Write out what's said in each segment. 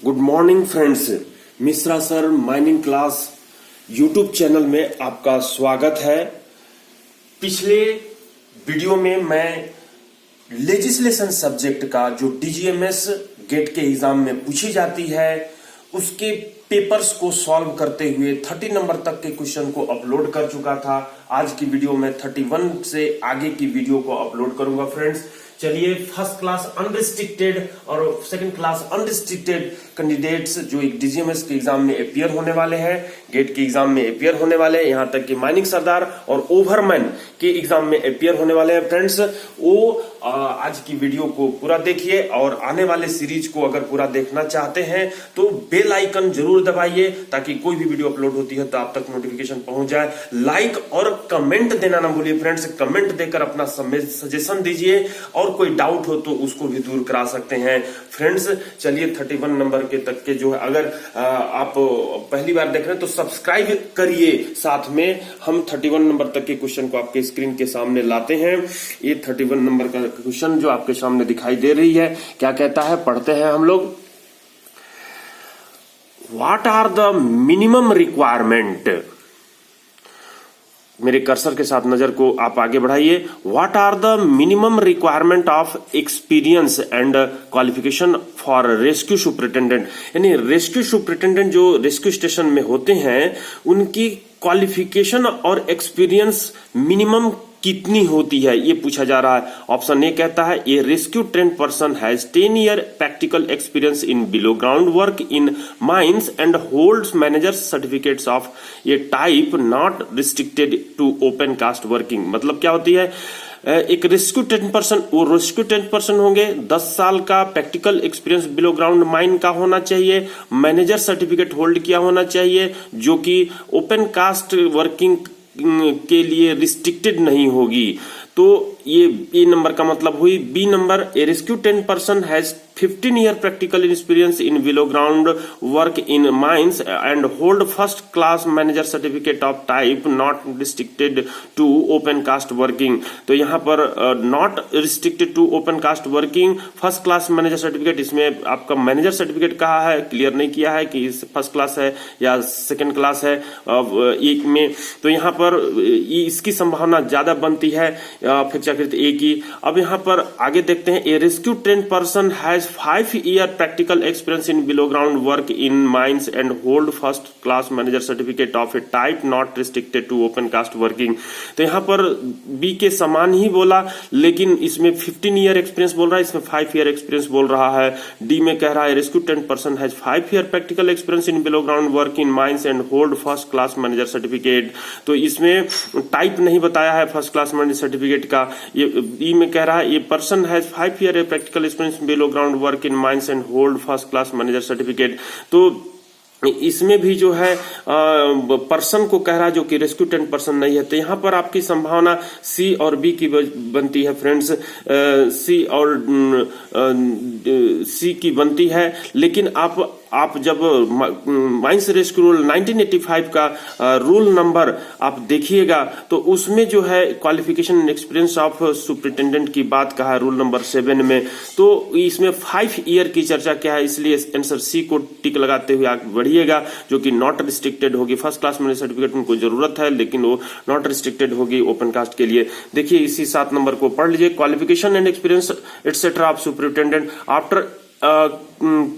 Good morning friends, Mishra sir mining class YouTube channel में आपका स्वागत है। पिछले वीडियो में मैं लेजिस्लेशन सब्जेक्ट का जो डीजीएमएस गेट के एग्जाम में पूछी जाती है उसके पेपर्स को सॉल्व करते हुए 30 नंबर तक के क्वेश्चन को अपलोड कर चुका था। आज की वीडियो में 31 से आगे की वीडियो को अपलोड करूंगा। फ्रेंड्स चलिए, फर्स्ट क्लास अनरिस्ट्रिक्टेड और सेकंड क्लास अनरिस्ट्रिक्टेड कैंडिडेट्स जो एक डीजीएमएस के एग्जाम में अपियर होने वाले हैं, गेट के एग्जाम में अपियर होने वाले हैं, यहां तक कि माइनिंग सरदार और ओवरमैन के एग्जाम में अपियर होने वाले हैं। फ्रेंड्स वो आज की वीडियो को पूरा देखिए और आने वाले सीरीज को अगर पूरा देखना चाहते हैं तो बेल आइकन जरूर दबाइए ताकि कोई भी वीडियो अपलोड होती है तो आप तक नोटिफिकेशन पहुंच जाए। लाइक और कमेंट देना ना भूलिए फ्रेंड्स, कमेंट देकर अपना सजेशन दीजिए और कोई डाउट हो तो उसको भी दूर करा सकते हैं। फ्रेंड्स चलिए 31 नंबर के तक के जो है, अगर आप पहली बार देख रहे हैं तो सब्सक्राइब करिए। साथ में हम 31 नंबर तक के क्वेश्चन को आपके स्क्रीन के सामने लाते हैं। ये 31 नंबर का क्वेश्चन जो आपके सामने दिखाई दे रही है, क्या कहता है, पढ़ते हैं हम लोग। What are the minimum requirement, मेरे कर्सर के साथ नजर को आप आगे बढ़ाइए। What are the minimum requirement of experience and qualification for rescue superintendent, यानी रेस्क्यू सुपरिटेंडेंट जो रेस्क्यू स्टेशन में होते हैं उनकी क्वालिफिकेशन और एक्सपीरियंस मिनिमम कितनी होती है, ये पूछा जा रहा है। ऑप्शन ए कहता है a rescue trained person has 10 year practical experience in below ground work in mines and holds managers certificates of a type not restricted to open cast working. मतलब क्या होती है, एक रेस्क्यू ट्रेंड पर्सन, वो rescue trained person होंगे, 10 साल का practical experience below ground mine का होना चाहिए, मैनेजर सर्टिफिकेट होल्ड किया होना चाहिए, जो कि ओपन कास्ट वर्किंग के लिए रिस्ट्रिक्टेड नहीं होगी। तो ये ए नंबर का मतलब हुई। B number, a rescue 10 person has 15 year practical experience in below ground work in mines and hold first class manager certificate of type not restricted to open cast working. तो यहाँ पर not restricted to open cast working, first class manager certificate, इसमें आपका manager certificate कहा है, clear नहीं किया है कि फर्स्ट क्लास है या सेकेंड क्लास है एक में। तो यहाँ पर इसकी संभावना ज्यादा बनती है अपेक्षाकृत ए की। अब यहाँ पर आगे देखते हैं, a rescue trained person has 5 year practical experience in below ground work in mines and hold first class manager certificate of a type not restricted to open cast working. तो यहाँ पर बी के समान ही बोला, लेकिन इसमें 15 ईयर एक्सपीरियंस बोल रहा है, इसमें 5 ईयर एक्सपीरियंस बोल रहा है। डी में कह रहा है rescue 10 person has 5 year practical experience in below ground work in mines and hold first class manager certificate. तो इसमें टाइप नहीं बताया है फर्स्ट क्लास मैनेजर सर्टिफिकेट का। ये ई में कह रहा है ये person has 5 year practical experience below ground work in mines and hold first class manager certificate. तो इसमें भी जो है पर्सन को कह रहा है जो कि रेस्क्यू 10 पर्सन नहीं है। तो यहाँ पर आपकी संभावना सी और बी की बनती है फ्रेंड्स, सी और सी की बनती है। लेकिन आप जब माइंस रेस्क्यू रूल 1985 का रूल नंबर आप देखिएगा तो उसमें जो है qualification and experience of superintendent की बात कहा है रूल नंबर 7 में। तो इसमें 5 ईयर की चर्चा क्या है, इसलिए आंसर सी को टिक लगाते हुए आगे बढ़िएगा, जो कि नॉट रिस्ट्रिक्टेड होगी। फर्स्ट क्लास मैनेजर सर्टिफिकेट उनको जरूरत है लेकिन वो नॉट रिस्ट्रिक्टेड होगी ओपन कास्ट के लिए। देखिए इसी 7 नंबर को पढ़ लीजिए। Qualification and experience etcetera of superintendent after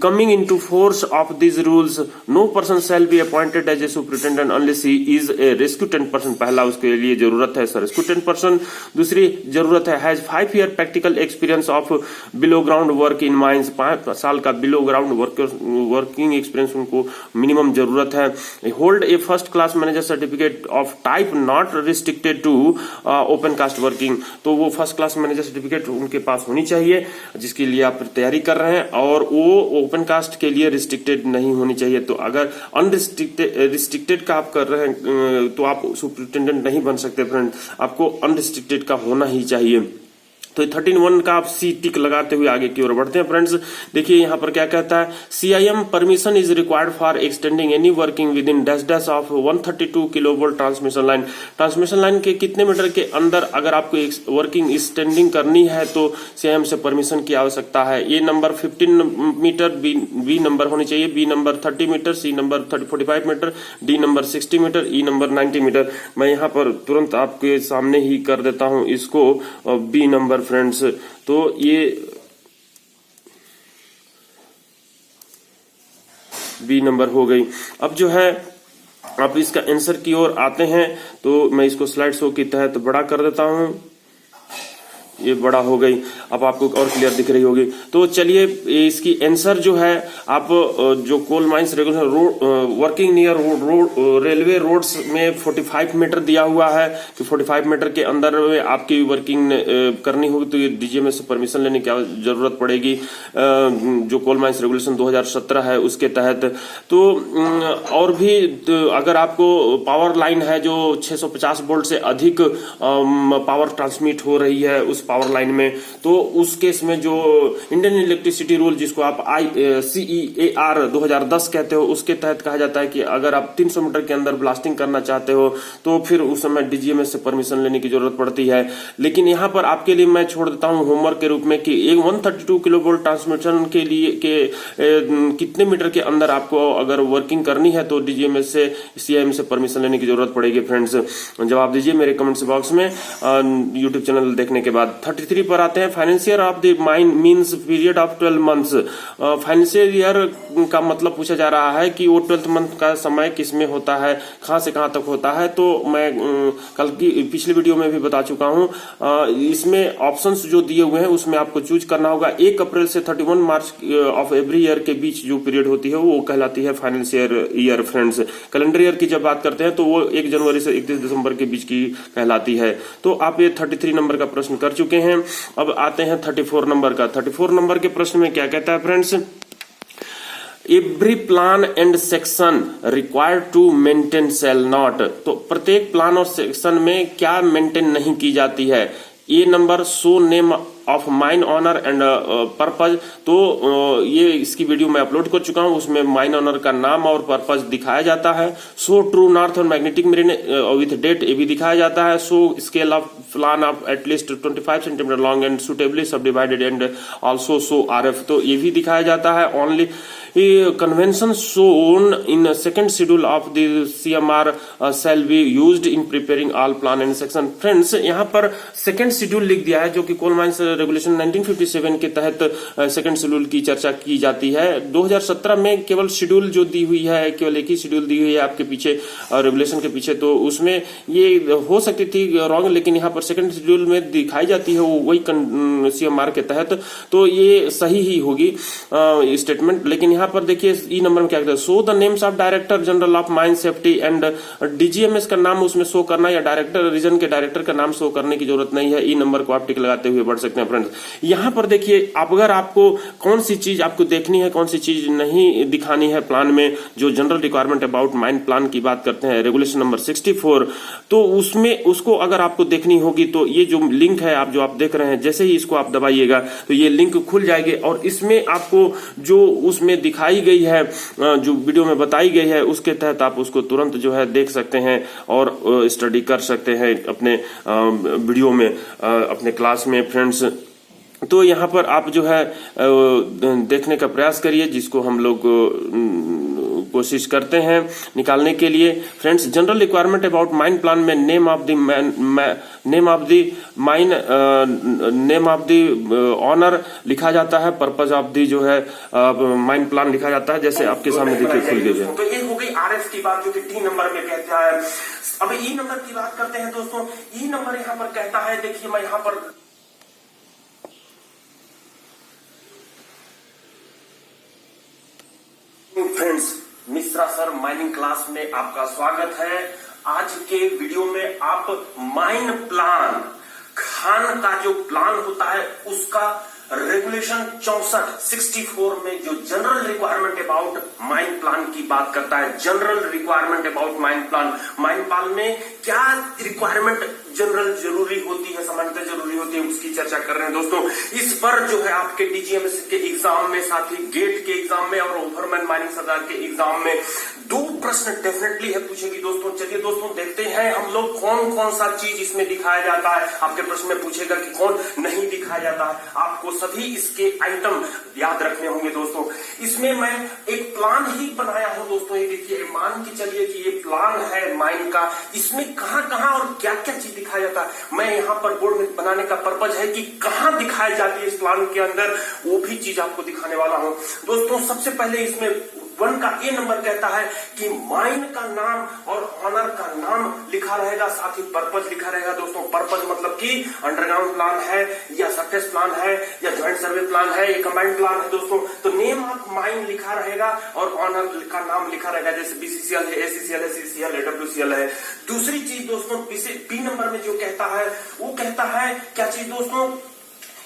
coming into force of these rules, no person shall be appointed as a superintendent unless he is a rescue 10 person। पहला उसके लिए जरूरत है सर रेस्क्यू 10 पर्सन। दूसरी जरूरत है has 5 year practical experience of below ground work in mines, 5 साल का बिलो ग्राउंड वर्किंग एक्सपीरियंस उनको मिनिमम जरूरत है। Hold a first class manager certificate of type not restricted to open cast working. तो वो फर्स्ट क्लास मैनेजर सर्टिफिकेट उनके पास होनी चाहिए जिसके लिए आप तैयारी कर रहे हैं, और वो ओपन कास्ट के लिए रिस्ट्रिक्टेड नहीं होनी चाहिए। तो अगर रिस्ट्रिक्टेड का आप कर रहे हैं तो आप सुपरिटेंडेंट नहीं बन सकते फ्रेंड, आपको अनरिस्ट्रिक्टेड का होना ही चाहिए। तो 13(1) का आप सी टिक लगाते हुए आगे की ओर बढ़ते हैं फ्रेंड्स। देखिए यहाँ पर क्या कहता है, CIM permission is required for extending any working within dash dash of 132 kilovolt transmission line. Transmission line के कितने मीटर के अंदर अगर आपको वर्किंग एक्सटेंडिंग करनी है तो CIM से परमिशन की आवश्यकता है। A number 15 metre, B number होनी चाहिए, B number 30 metre, C number 45 metre, D number 60 metre, E number 90 metre. मैं यहाँ पर तुरंत आपके सामने ही कर देता हूं इसको बी नंबर फ्रेंड्स। तो ये बी नंबर हो गई। अब जो है आप इसका आंसर की ओर आते हैं तो मैं इसको स्लाइड शो के तहत बड़ा कर देता हूं, ये बड़ा हो गई, अब आपको और क्लियर दिख रही होगी। तो चलिए इसकी आंसर जो है, आप जो coal mines regulation road working near railway roads में 45 मीटर दिया हुआ है कि 45 मीटर के अंदर में आपकी वर्किंग करनी होगी तो ये DGMA से परमिशन लेने की जरूरत पड़ेगी, जो कोल माइंस रेगुलेशन 2017 है उसके तहत। तो और भी अगर आपको पावर लाइन है जो 650 वोल्ट से अधिक पावर ट्रांसमिट हो रही है उस पावर लाइन में, तो उस केस में जो इंडियन इलेक्ट्रिसिटी रूल जिसको आप CEAR 2010 कहते हो, उसके तहत कहा जाता है कि अगर आप 300 मीटर के अंदर ब्लास्टिंग करना चाहते हो तो फिर उस समय DGMA से परमिशन लेने की जरूरत पड़ती है। लेकिन यहाँ पर आपके लिए मैं छोड़ देता हूँ होमवर्क के रूप में कि एक 132 किलोवोल्ट ट्रांसमिशन के लिए कितने मीटर के अंदर आपको अगर वर्किंग करनी है तो DGMA से CIM से परमिशन लेने की जरूरत पड़ेगी फ्रेंड्स। जवाब दीजिए मेरे कमेंट्स बॉक्स में यूट्यूब चैनल देखने के बाद। 33 पर आते हैं, financial of the mine means period of 12 months. Financial year का मतलब पूछा जा रहा है कि वो 12th मंथ का समय किसमें होता है, कहां से कहां तक होता है। तो मैं कल की पिछले वीडियो में भी बता चुका हूं, इसमें ऑप्शंस जो दिए हुए हैं उसमें आपको चूज करना होगा। 1 अप्रैल से 31 मार्च ऑफ एवरी ईयर के बीच जो पीरियड होती है वो कहलाती है financial year friends. Calendar year की जब बात करते हैं तो वो 1 जनवरी से 31 दिसंबर के बीच की कहलाती है। तो आप ये 33 नंबर का प्रश्न कर चुके हैं। अब आते हैं 34 नंबर का। 34 नंबर के प्रश्न में क्या कहता है friends, every plan and section required to maintain sale not. तो प्रत्येक प्लान और सेक्शन में क्या मेंटेन नहीं की जाती है। A number show name of mine owner and purpose. तो ये इसकी वीडियो मैं अपलोड कर चुका हूं, उसमें माइन ऑनर का नाम और पर्पज दिखाया जाता है। शो ट्रू नॉर्थ और मैग्नेटिक मेरिन विथ डेट, ये भी दिखाया जाता है। Show scale of plan of at least 25 centimetre long and suitably subdivided and also show RF, तो ये भी दिखाया जाता है। Only convention shown in second schedule of the CMR shall be used in preparing all plan and section। Friends यहाँ पर second schedule लिख दिया है जो कि कोल माइंस रेगुलेशन 1957 के तहत सेकंड शेड्यूल की चर्चा की जाती है। 2017 में केवल शेड्यूल जो दी हुई है, केवल एक ही शेड्यूल दी हुई है आपके पीछे रेगुलेशन के पीछे, तो उसमें ये हो सकती थी रॉन्ग, लेकिन यहाँ पर सेकंड शेड्यूल में दिखाई जाती है वो वही CMR के तहत, तो ये सही ही होगी स्टेटमेंट। लेकिन यहाँ पर देखिए ई नंबर में क्या कहते हैं, so the names of director general of mine safety and DGMS का नाम उसमें शो करना या डायरेक्टर रीजन के डायरेक्टर का नाम शो करने की जरूरत नहीं है। ई नंबर को आप टिक लगाते हुए बढ़ सकते हैं फ्रेंड्स। यहाँ पर देखिए अगर आपको कौन सी चीज आपको देखनी है, कौन सी चीज नहीं दिखानी है प्लान में, जो general requirement about mine plan की बात करते हैं रेगुलेशन नंबर 64, तो उसमें उसको अगर आपको देखनी होगी तो ये जो लिंक है आप जो आप देख रहे हैं, जैसे ही इसको आप दबाइएगा तो ये लिंक खुल जाएगी और इसमें आपको जो उसमें दिखाई गई है, जो वीडियो में बताई गई है, उसके तहत आप उसको तुरंत जो है देख सकते हैं और स्टडी कर सकते हैं अपने वीडियो में, अपने क्लास में फ्रेंड्स। तो यहाँ पर आप जो है देखने का प्रयास करिए, जिसको हम लोग कोशिश करते हैं निकालने के लिए friends. General requirement about mine plan में नेम ऑफ द ऑनर लिखा जाता है, पर्पज ऑफ द जो है माइन प्लान लिखा जाता है, जैसे आपके सामने देखिए खुल गई है। तो ये हो गई RF की बात जो कि 3 नंबर में कहता है। अब ई नंबर की बात करते हैं दोस्तों। ई नंबर यहाँ पर कहता है, देखिए मैं यहाँ पर friends Mishra sir mining class में आपका स्वागत है। आज के वीडियो में आप माइन प्लान, खान का जो प्लान होता है उसका रेगुलेशन 64 में जो general requirement about mine plan की बात करता है, general requirement about mine plan में क्या रिक्वायरमेंट जनरल जरूरी होती है, सामान्यतः जरूरी होती है, उसकी चर्चा कर रहे हैं दोस्तों। इस पर जो है आपके डीजीएमएस के एग्जाम में, साथ ही गेट के एग्जाम में और ओवरमैन माइनिंग सरदार के एग्जाम में 2 प्रश्न डेफिनेटली है पूछेगी दोस्तों। चलिए दोस्तों देखते हैं हम लोग कौन कौन सा चीज इसमें दिखाया जाता है। आपके प्रश्न में पूछेगा कि कौन नहीं दिखाया जाता है, आपको सभी इसके आइटम याद रखने होंगे दोस्तों। इसमें मैं एक प्लान ही बनाया हूं दोस्तों। ये देखिए, मान के चलिए कि ये प्लान है माइन का, इसमें कहां कहां और क्या क्या चीज दिखाया जाता है। मैं यहां पर बोर्ड में बनाने का पर्पज है कि कहां दिखाई जाती है इस प्लान के अंदर, वो भी चीज आपको दिखाने वाला हूं दोस्तों। सबसे पहले इसमें 1 का ए नंबर कहता है कि माइन का नाम और ऑनर का नाम लिखा रहेगा, साथ ही पर्पज लिखा रहेगा दोस्तों। पर्पज मतलब कि अंडरग्राउंड प्लान है या सरफेस प्लान है या ज्वाइंट सर्वे प्लान है या कंबाइंड प्लान है दोस्तों। तो नेम ऑफ माइन लिखा रहेगा और ऑनर का नाम लिखा रहेगा, जैसे बीसीसीएल है, एसीसीएल है, सीसीएल है, डब्ल्यूसीएल है। दूसरी चीज दोस्तों बी नंबर में जो कहता है वो कहता है क्या चीज दोस्तों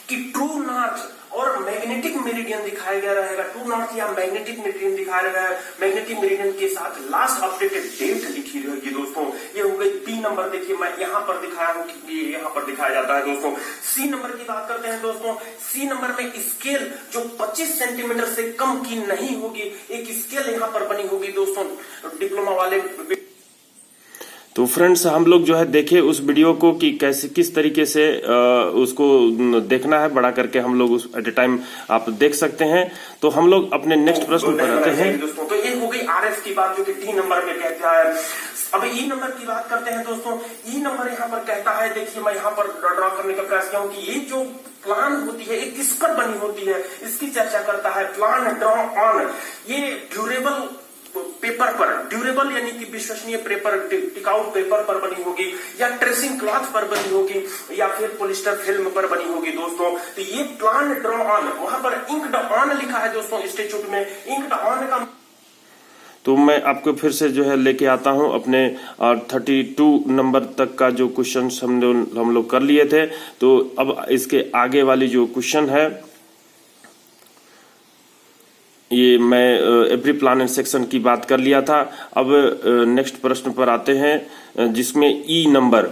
कि ट्रू नॉर्थ और मैग्नेटिक मेरिडियन दिखाया गया रहेगा। ट्रू नॉर्थ या मैग्नेटिक मेरिडियन दिखाया गया है, मैग्नेटिक मेरिडियन के साथ लास्ट अपडेटेड डेट लिखी रहेगी दोस्तों। ये हो गई बी नंबर। देखिए मैं यहां पर दिखाया हूं कि ये यहां पर दिखाया जाता है दोस्तों। सी नंबर की बात करते हैं दोस्तों। सी नंबर में स्केल जो 25 सेंटीमीटर से कम की नहीं होगी, एक स्केल यहां पर बनी होगी दोस्तों डिप्लोमा वाले। तो फ्रेंड्स हम लोग जो है देखे उस वीडियो को कि कैसे किस तरीके से उसको देखना है, बड़ा करके हम लोग उस एट ए टाइम आप देख सकते हैं। तो हम लोग अपने नेक्स्ट प्रश्न पर आते हैं दोस्तों। तो ये हो गई आरएफ की बात जो कि डी नंबर में कहता है। अब ई नंबर की बात करते हैं दोस्तों। ई नंबर यहाँ पर कहता है, देखिए मैं यहाँ पर ड्रॉ करने का प्रयास किया हूँ कि ये जो प्लान होती है ये किस पर बनी होती है, इसकी चर्चा करता है। प्लान ड्रॉ ऑन ये ड्यूरेबल पेपर पर, ड्यूरेबल यानी कि विश्वसनीय पेपर, टिकाऊ पेपर पर बनी होगी या ट्रेसिंग क्लॉथ पर बनी होगी या फिर पॉलिस्टर फिल्म पर बनी होगी दोस्तों। तो ये प्लान ड्रॉ ऑन, वहां पर इंक्ड ऑन लिखा है दोस्तों स्टैट्यूट में। इंक्ड ऑन का तो मैं आपको फिर से जो है लेके आता हूं अपने 32 नंबर तक का जो क्वेश्चन हम लोग कर लिए थे। तो अब इसके आगे वाली जो क्वेश्चन है ये मैं एवरी प्लान एंड सेक्शन की बात कर लिया था। अब नेक्स्ट प्रश्न पर आते हैं जिसमें ई नंबर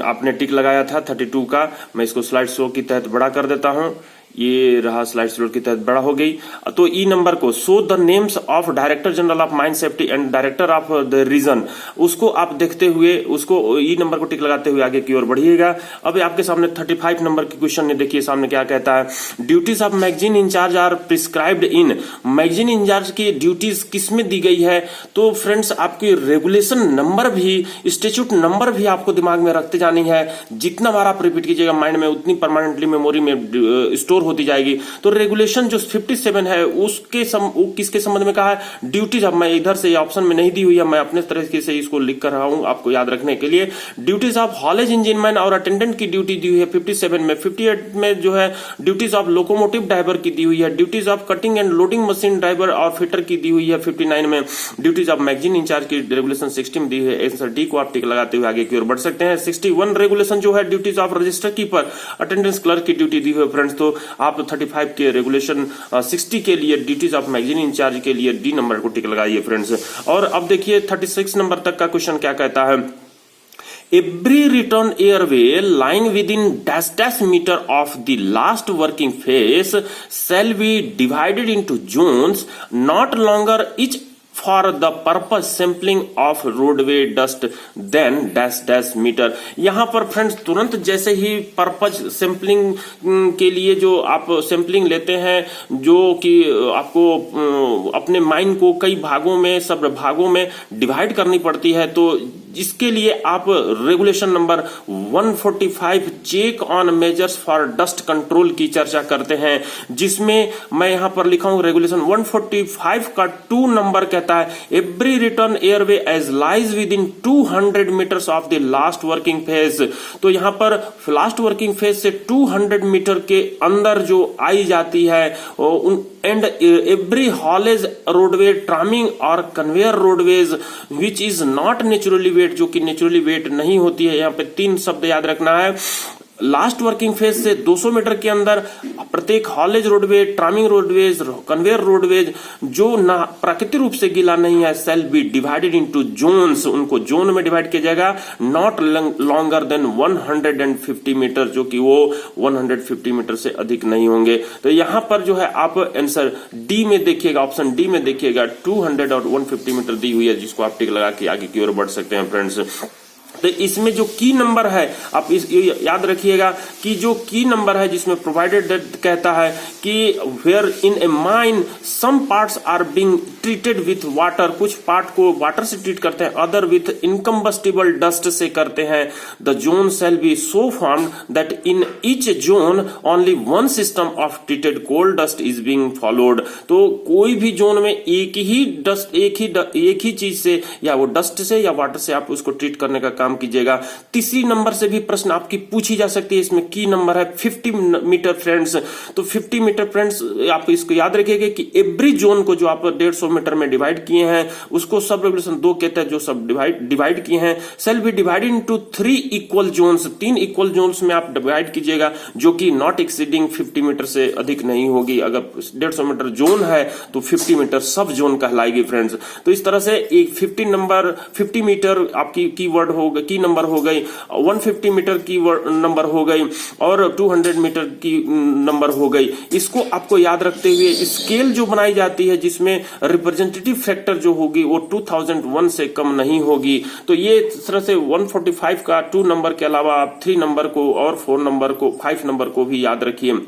आपने टिक लगाया था 32 का। मैं इसको स्लाइड शो की तहत बड़ा कर देता हूं। ये रहा स्लाइड शो की तहत बड़ा हो गई। तो ई नंबर को show the names of director general of mine safety and director of the region, उसको आप देखते हुए उसको ई नंबर को टिक लगाते हुए आगे की ओर बढ़िएगा। अब आपके सामने 35 नंबर की क्वेश्चन ने देखिए सामने क्या कहता है। Duties of magazine incharge are prescribed in, magazine incharge की ड्यूटीज किसमें दी गई है। तो फ्रेंड्स आपकी रेगुलेशन नंबर भी, स्टैट्यूट नंबर भी आपको दिमाग में रखते जानी है। जितना बार आप रिपीट कीजिएगा माइंड में उतनी परमानेंटली मेमोरी में स्टोर होती जाएगी। तो रेगुलेशन जो 57 है उसके किसके संबंध में कहा है, ड्यूटीज। अब मैं इधर से ऑप्शन में नहीं दी हुई है, मैं अपने तरीके से इसको लिख कर रहा हूं आपको याद रखने के लिए। Duties of haulage engine man और अटेंडेंट की ड्यूटी दी हुई है 57 में। 58 में जो है ड्यूटीज ऑफ लोकोमोटिव ड्राइवर की दी हुई है। Duties of cutting and loading machine driver और फिटर की दी हुई है 59 में। ड्यूटीज ऑफ मैगजीन इंचार्ज की रेगुलेशन 60 में दी है। आंसर डी को आप टिक लगाते हुए आगे की ओर बढ़ सकते हैं। 61 रेगुलेशन जो है duties of register keeper attendance clerk की ड्यूटी दी हुई है फ्रेंड्स। तो आप 35 के रेगुलेशन 60 के लिए ड्यूटीज ऑफ मैगजीन इंचार्ज के लिए डी नंबर को टिक लगाइए फ्रेंड्स। और अब देखिए 36 नंबर तक का क्वेश्चन क्या कहता है। Every return airway lying within dash meter of the last working phase shall be divided into zones not longer each for the purpose sampling of roadway dust then dash meter। यहां पर friends तुरंत जैसे ही purpose sampling के लिए जो आप sampling लेते हैं, जो कि आपको अपने माइन को कई भागों में, सब भागों में डिवाइड करनी पड़ती है, तो इसके लिए आप regulation number 145 check on measures for dust control की चर्चा करते हैं, जिसमें मैं यहां पर लिखा हूं रेगुलेशन 145 का 2 नंबर कहता है every return airway as lies within इन 200 metres of the last working face. तो यहां पर लास्ट वर्किंग फेज से 200 मीटर के अंदर जो आई जाती है and every haulage roadway tramming और conveyor roadways which is not naturally wet, जो कि नेचुरली वेट नहीं होती है। यहाँ पे 3 शब्द याद रखना है। लास्ट वर्किंग फेज से 200 मीटर के अंदर प्रत्येक haulage roadways, tramming roadways, conveyor roadways जो ना प्राकृतिक रूप से गीला नहीं है, shall be divided into zones, उनको जोन में डिवाइड किया जाएगा, नॉट लॉन्गर देन 150 मीटर, जो कि वो 150 मीटर से अधिक नहीं होंगे। तो यहां पर जो है आप आंसर डी में देखिएगा, ऑप्शन डी में देखिएगा 200 और 150 मीटर दी हुई है, जिसको आप टिक लगा के आगे की ओर बढ़ सकते हैं फ्रेंड्स। तो इसमें जो की नंबर है, आप इस याद रखिएगा कि जो की नंबर है जिसमें प्रोवाइडेड दैट कहता है कि where in a mine some parts are being treated with water, कुछ पार्ट को वाटर से ट्रीट करते हैं, अदर विथ इनकम्बस्टिबल डस्ट से करते हैं, the zone shall be so formed that in each zone only one system of treated coal dust is being followed. तो कोई भी जोन में एक ही चीज से, या वो डस्ट से या वाटर से आप उसको ट्रीट करने का काम कीजिएगा। तीसरी नंबर से भी प्रश्न आपकी पूछी जा सकती है, इसमें की नंबर है 50 मीटर फ्रेंड्स। तो 50 मीटर फ्रेंड्स आप इसको याद रखिएगा कि एवरी जोन को जो आप 150 मीटर में डिवाइड किए हैं उसको सब रेगुलेशन 2 कहते हैं, जो सब डिवाइड किए हैं shall be divided into 3 equal zones, 3 equal zones में आप डिवाइड कीजिएगा, जो कि नॉट एक्सीडिंग 50 मीटर से अधिक नहीं होगी। अगर 150 मीटर जोन है तो 50 मीटर सब जोन कहलाएगी फ्रेंड्स। तो इस तरह से एक 50 मीटर आपकी कीवर्ड हो की नंबर हो गई, 150 मीटर की नंबर हो गई, और 200 मीटर की नंबर हो गई। इसको आपको याद रखते हुए स्केल जो बनाई जाती है जिसमें रिप्रेजेंटेटिव फैक्टर जो होगी वो 2001 से कम नहीं होगी। तो ये इस तरह से 145 का 2 नंबर के अलावा आप 3 नंबर को और 4 नंबर को 5 नंबर को भी याद रखिए।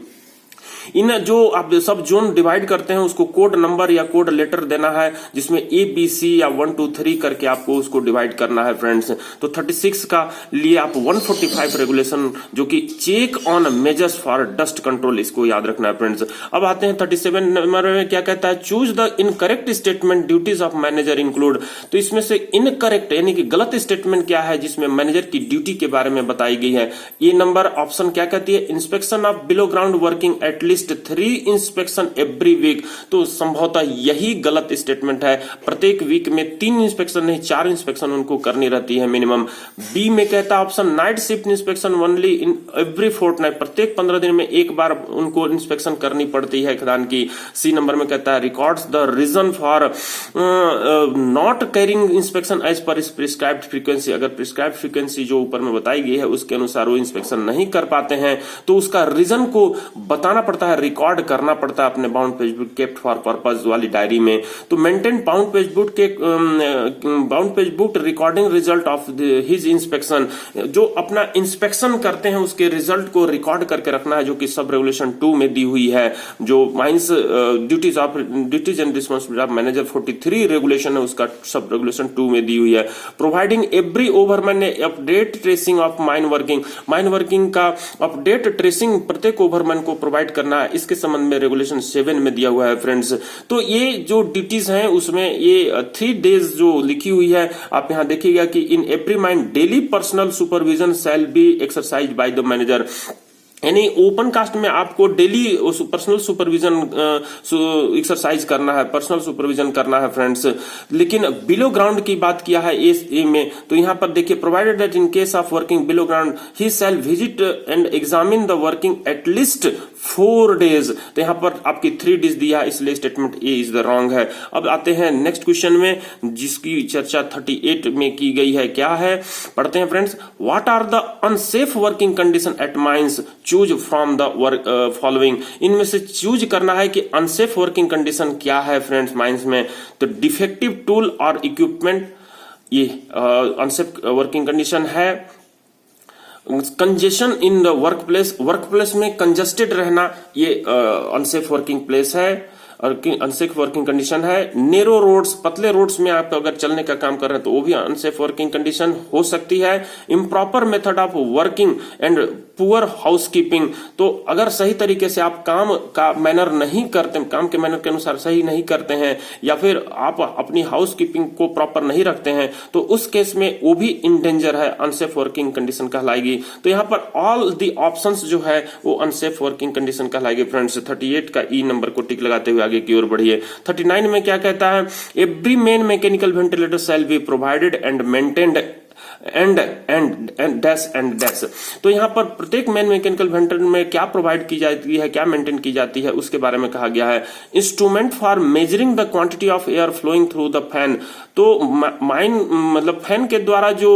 इन जो आप सब जोन डिवाइड करते हैं उसको कोड नंबर या कोड लेटर देना है, जिसमें ए बी सी या 1 2 3 करके आपको उसको डिवाइड करना है फ्रेंड्स। तो 36 का लिए आप 145 रेगुलेशन जो कि check on measures for dust control, इसको याद रखना है फ्रेंड्स। अब आते हैं 37 नंबर में, क्या कहता है, choose the incorrect statement duties of manager include. तो इसमें से इनकरेक्ट यानी कि गलत स्टेटमेंट क्या है जिसमें मैनेजर की ड्यूटी के बारे में बताई गई है। ये नंबर ऑप्शन क्या कहती है, inspection of below ground working at least 3 inspection every week. तो संभवतः यही गलत स्टेटमेंट है, प्रत्येक वीक में 3 इंस्पेक्शन नहीं 4 इंस्पेक्शन उनको करनी रहती है मिनिमम। बी में कहता है option night shift inspection only in every Fortnite, प्रत्येक 15 दिन में एक बार उनको इंस्पेक्शन करनी पड़ती है खदान की। सी नंबर में कहता है records the reason for not carrying inspection as per prescribed frequency, अगर प्रिस्क्राइब्ड फ्रीक्वेंसी जो ऊपर में बताई गई है उसके अनुसार वो इंस्पेक्शन नहीं कर पाते हैं तो उसका रीजन को बताना पड़ता है, रिकॉर्ड करना पड़ता है अपने bound page book kept for purpose वाली डायरी में। तो maintain bound page book recording result of his inspection, जो अपना इंस्पेक्शन करते हैं उसके रिजल्ट को रिकॉर्ड करके रखना है, जो कि सब रेगुलेशन 2 में दी हुई है। जो mines duties and responsibility of manager 43 regulation है उसका सब रेगुलेशन 2 में दी हुई है। Providing every ओवरमैन update tracing of mine working का अपडेट ट्रेसिंग प्रत्येक ओवरमैन को प्रोवाइड करना है, इसके संबंध में रेगुलेशन 7 में दिया हुआ है फ्रेंड्स। तो ये जो ड्यूटीज हैं उसमें ये 3 डेज जो लिखी हुई है, आप यहां देखिएगा कि in every mine daily personal supervision shall be exercise by the manager, यानी ओपन कास्ट में आपको डेली पर्सनल सुपरविजन एक्सरसाइज करना है, पर्सनल सुपरविजन करना है फ्रेंड्स। लेकिन बिलो ग्राउंड की बात किया है ए में, तो यहां पर देखिए provided that in case of working below ground he shall visit and examine the working at least 4 days. तो यहां पर आपकी 3 डेज दिया है, इसलिए statement A is the wrong है। अब आते हैं नेक्स्ट क्वेश्चन में जिसकी चर्चा 38 में की गई है। क्या है, पढ़ते हैं friends. What are the unsafe working condition at mines, choose from the following. इनमें से चूज करना है कि अनसेफ वर्किंग कंडीशन क्या है फ्रेंड्स माइंस में। तो डिफेक्टिव टूल और इक्विपमेंट, ये अनसेफ वर्किंग कंडीशन है। कंजेशन इन द वर्कप्लेस में कंजस्टेड रहना, ये अनसेफ वर्किंग प्लेस है और अनसेफ वर्किंग कंडीशन है। नेरो रोड्स, पतले रोड्स में आप अगर चलने का काम कर रहे हैं तो वो भी अनसेफ वर्किंग कंडीशन हो सकती है। Improper method of working and poor housekeeping, तो अगर सही तरीके से आप काम का मैनर नहीं करते, काम के मैनर के अनुसार सही नहीं करते हैं, या फिर आप अपनी हाउसकीपिंग को प्रॉपर नहीं रखते हैं, तो उस केस में वो भी इन डेंजर है, अनसेफ वर्किंग कंडीशन कहलाएगी। तो यहाँ पर ऑल दी ऑप्शंस जो है वो अनसेफ वर्किंग कंडीशन कहलाएगी फ्रेंड्स। 38 का ई नंबर को टिक लगाते हुए आगे की ओर बढ़िए। 39 में क्या कहता है, every main mechanical ventilator shall be provided and maintained and dash. तो यहाँ पर प्रत्येक मैन मैकेनिकल वेंटर में क्या प्रोवाइड की जाती है, क्या मेंटेन की जाती है, उसके बारे में कहा गया है। Instrument for measuring the quantity of air flowing through the fan. तो माइन मतलब फैन के द्वारा जो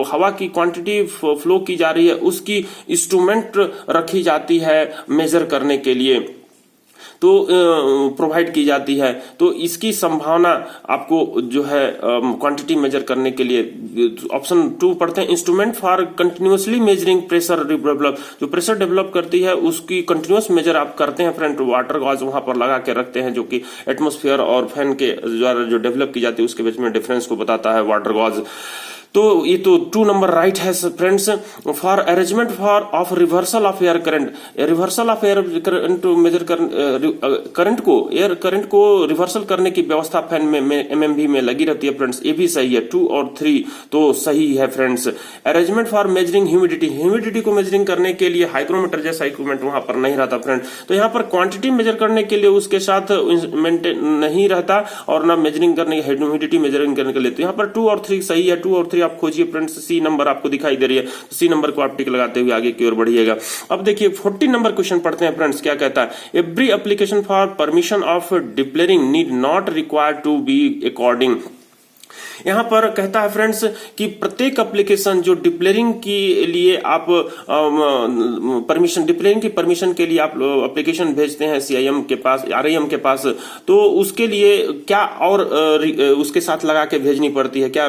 हवा की क्वांटिटी फ्लो की जा रही है उसकी इंस्ट्रूमेंट रखी जाती है मेजर करने के लिए, तो प्रोवाइड की जाती है। तो इसकी संभावना आपको जो है क्वांटिटी मेजर करने के लिए ऑप्शन 2 पढ़ते हैं। Instrument for continuously measuring pressure develop, जो प्रेशर डेवलप करती है उसकी कंटिन्यूअस मेजर आप करते हैं फ्रेंड। वाटर गॉज वहां पर लगा के रखते हैं जो कि एटमॉस्फेयर और फैन के द्वारा जो डेवलप की जाती है उसके बीच में डिफरेंस को बताता है वाटर गॉज। तो ये तो 2 नंबर राइट है friends. For arrangement for of reversal of air current, reversal of air current measure current को एयर करंट को रिवर्सल करने की व्यवस्था फैन में एमएमवी में लगी रहती है फ्रेंड्स। ये भी सही है, 2 और 3 तो सही है friends. Arrangement for measuring humidity, humidity को मेजरिंग करने के लिए हाइग्रोमीटर जैसा इक्विपमेंट वहां पर नहीं रहता फ्रेंड। तो यहाँ पर क्वांटिटी मेजर करने के लिए उसके साथ मेंटेन नहीं रहता और ना मेजरिंग करने ह्यूमिडिटी मेजरिंग करने के लिए। तो यहाँ पर 2 और 3 सही है। 2 और 3 आप खोजिए फ्रेंड्स। सी नंबर आपको दिखाई दे रही है, सी नंबर को आप टिक लगाते हुए आगे की ओर बढ़िएगा। अब देखिए 14 नंबर क्वेश्चन पढ़ते हैं फ्रेंड्स। क्या कहता है? Every application for permission of depillaring need not required to be according. यहां पर कहता है फ्रेंड्स कि प्रत्येक एप्लीकेशन जो डिप्लेयरिंग के लिए आप परमिशन, डिप्लेयरिंग की परमिशन के लिए आप एप्लीकेशन भेजते हैं सीआईएम के पास, आरआईएम के पास, तो उसके लिए क्या और उसके साथ लगा के भेजनी पड़ती है, क्या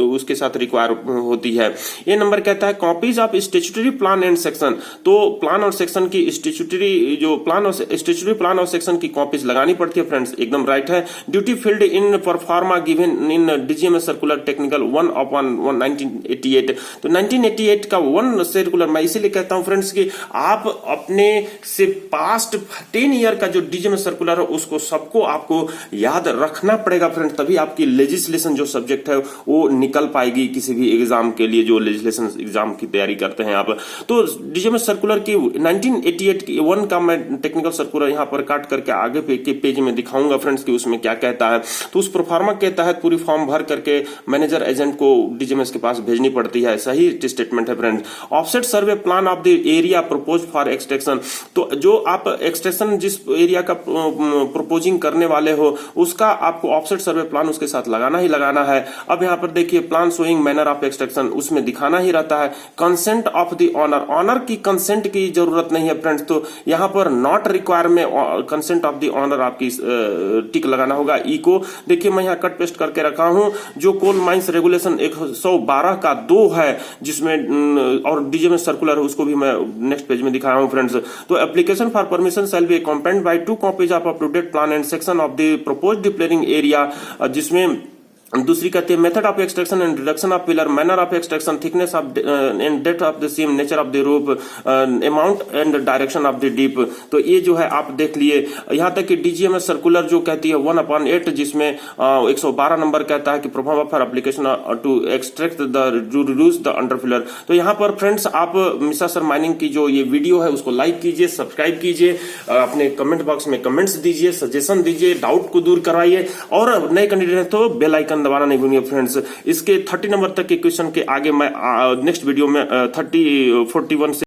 उसके साथ रिक्वायर होती है। ये नंबर कहता है copies of statutory plan and section. तो प्लान और सेक्शन की स्टैट्यूटरी जो प्लान और स्टैट्यूटरी प्लान और सेक्शन की कॉपीज लगानी पड़ती है फ्रेंड्स, एकदम राइट है। Duty field in pro forma given in DGMS circular technical 1/1988। तो 1988 का 1 सर्कुलर मैं इसीलिए कहता हूं फ्रेंड्स कि आप अपने से पास्ट 10 ईयर का जो डीजीएमएस सर्कुलर है उसको सबको आपको याद रखना पड़ेगा फ्रेंड्स, तभी आपकी लेजिस्लेशन जो सब्जेक्ट है वो निकल पाएगी किसी भी एग्जाम के लिए जो लेजिस्लेशन एग्जाम की तैयारी करते हैं आप। तो डीजीएमएस सर्कुलर की 1988 की 1 का मैं टेक्निकल सर्कुलर यहां पर काट करके आगे के पेज में दिखाऊंगा फ्रेंड्स कि उसमें क्या कहता है। तो उस प्रोफार्मा के तहत पूरी फॉर्म भर करके मैनेजर एजेंट को डीजीएमएस के पास भेजनी पड़ती है। सही स्टेटमेंट है friends. Offset survey plan of the area propose for extraction. तो जो आप एक्सट्रैक्शन जिस एरिया का प्रपोजिंग करने वाले हो उसका आपको ऑफसेट सर्वे प्लान उसके साथ लगाना ही लगाना है। अब यहां पर देखिए plan showing manner of extraction उसमें दिखाना ही रहता है। Consent of the owner, owner की कंसेंट की जरूरत नहीं है फ्रेंड्स, तो यहां पर नॉट रिक्वायर में कंसेंट ऑफ द ऑनर आपकी टिक लगाना होगा। ई को देखिए मैं यहां कट पेस्ट करके रखा हूं जो कोल माइंस रेगुलेशन 112 का 2 है जिसमें और डीजीएमएस सर्कुलर है उसको भी मैं नेक्स्ट पेज में दिखाया हूं फ्रेंड्स। तो application for permission shall be accompanied by 2 copies of up to date plan and section of the proposed depillaring area, जिसमें दूसरी कहती है method of extraction and reduction of pillar, manner of extraction, thickness of and depth of the seam, nature of the roof, amount and direction of the dip. तो ये जो है आप देख लिए। यहां तक कि डीजीएमएस सर्कुलर जो कहती है 1/8 जिसमें 112 नंबर कहता है कि proforma for application to extract the reduce the under filler. तो यहां पर फ्रेंड्स आप मिसा सर माइनिंग की जो ये वीडियो है उसको लाइक कीजिए, सब्सक्राइब कीजिए, अपने कमेंट बॉक्स में कमेंट्स दीजिए, सजेशन दीजिए, डाउट को दूर करवाइए और नए कैंडिडेट है तो बेल आइकन दबाना नहीं भूलिए फ्रेंड्स। इसके 30 नंबर तक के क्वेश्चन के आगे मैं नेक्स्ट वीडियो में 41 से